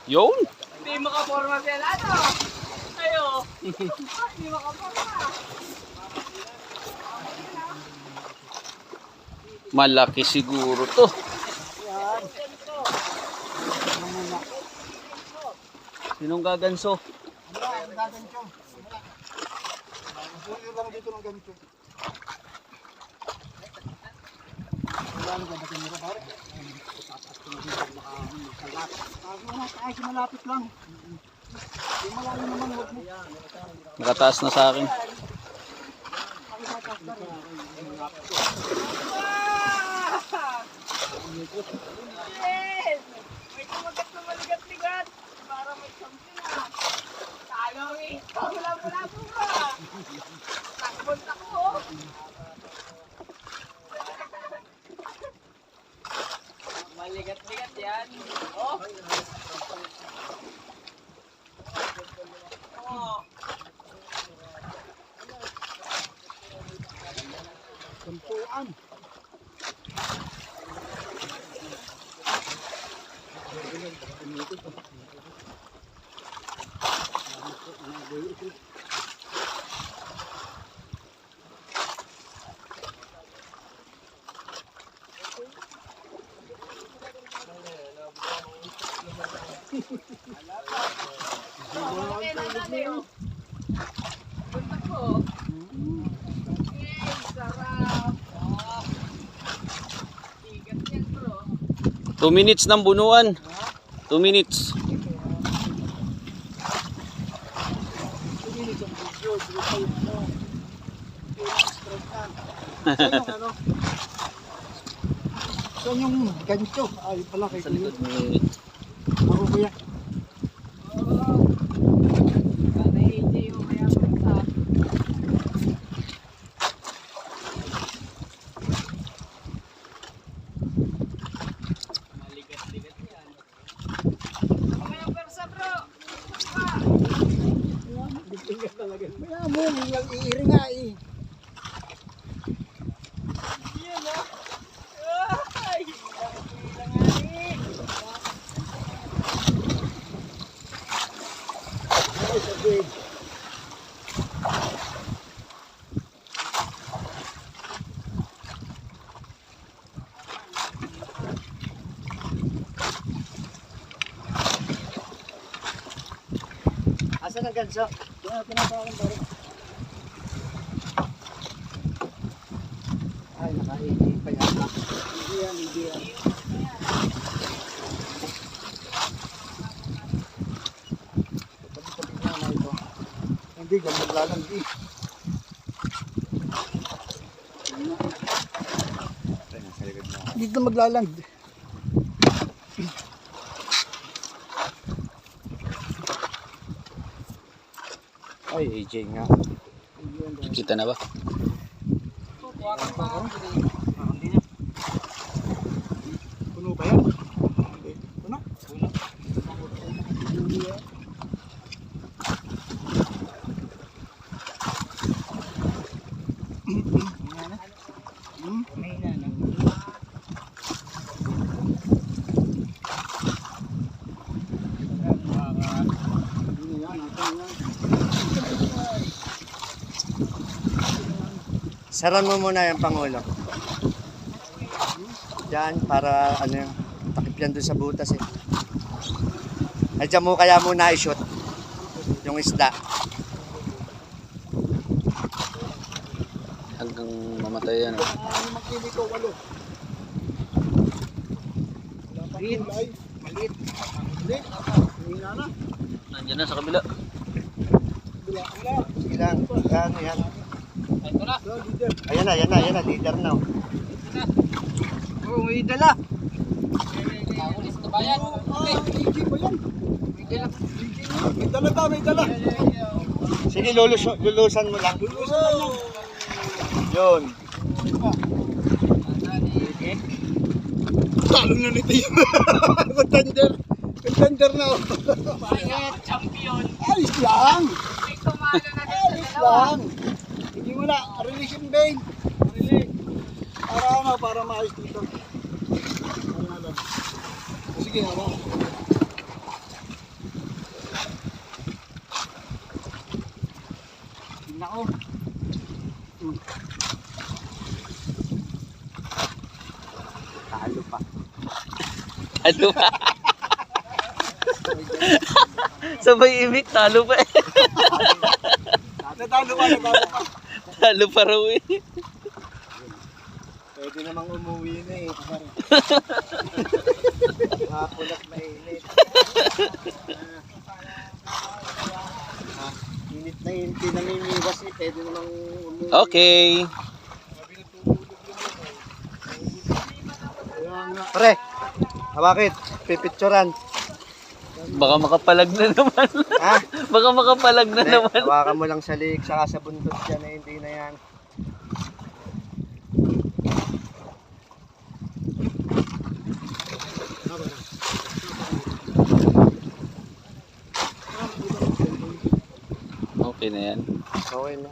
Yun. Hindi makaporma sila, ano? Ayo. Hindi makaporma. Malaki siguro to. Sinong gaganso? Gagancho. Buyo lang dito ng gancho. Wala nang ganda kamera pare. Ay, malapit lang. Di malayo naman, wag mo. Nakataas na sa akin. Yes! May kumagat na maligat-ligat. Para may something ah. Talong eh. Wala po ba? Takbo. Maligat-ligat yan. Oh! Oh! Gantuan. Punta ko. Yay, sarap. Oh. Tigas yan, bro. 2 minutes ng bunuan. 2 minutes. Ano? Saan yung gancho? Ay, pala kay Sa likod Kuya. ni... Ako kuya. Kada AJ yung kaya punta. Maligat-ligat yan. Kamay ang persa, bro. Bitingan talaga. Kaya mo, yung iiri nga eh. Yan ah. Ay! Langani. Ay, sabi. Asan ang ganso? Tinatawag ba rin? Ay, nakaigi pa yata. Hindi yan. Tabi-tabi nga na ito. Hindi, ganun lalandi. Dito maglaland. Ay, AJ nga. Kita na ba? Puno ba yan? Hindi. Puno? Puno. Hindi yan. Saran mo muna yung Pangulo. Diyan, para ano yung takip yan doon sa butas eh. Ay, dyan mo kaya muna i-shoot yung isda. Hanggang mamatay yan. Magkili ko, walo. Maliit. Maliit. Maliit. Hina na. Nandiyan na sa kabila. Wala. Sige lang. Yan, yan. Ito na. Ayan na. Leader na. Oh. Oh, may dala. Nakulis na ba yan? Hindi ba yan? May dala. May dala ba? May dala. Sige, lulusan mo lang. Lulusan lang yan. Yun. Talong na nito yun. Contender. Contender na. Bayat, champion. Ayos lang. May tumalo na din Ayos sa dalawa. lang. Hindi mo na. Release yung vein. Release. Para ano, para maayos dito. Sige, hawa. Nako. Talo pa. Talo pa. Sabay imik, talo pa eh. Natalo pa. Talo pa raw eh. Pwede namang umuwi na eh. Hapon at mainit. Init na init, namimiwas eh. Pwede namang umuwi. Okay. Pre, bakit? Pipicturan. Baka makapalag na naman. Ha? Baka makapalag na Hindi, naman. hawakan mo lang sa liig, saka sa buntot dyan eh. Hindi na yan. Okay na yan. Okay na.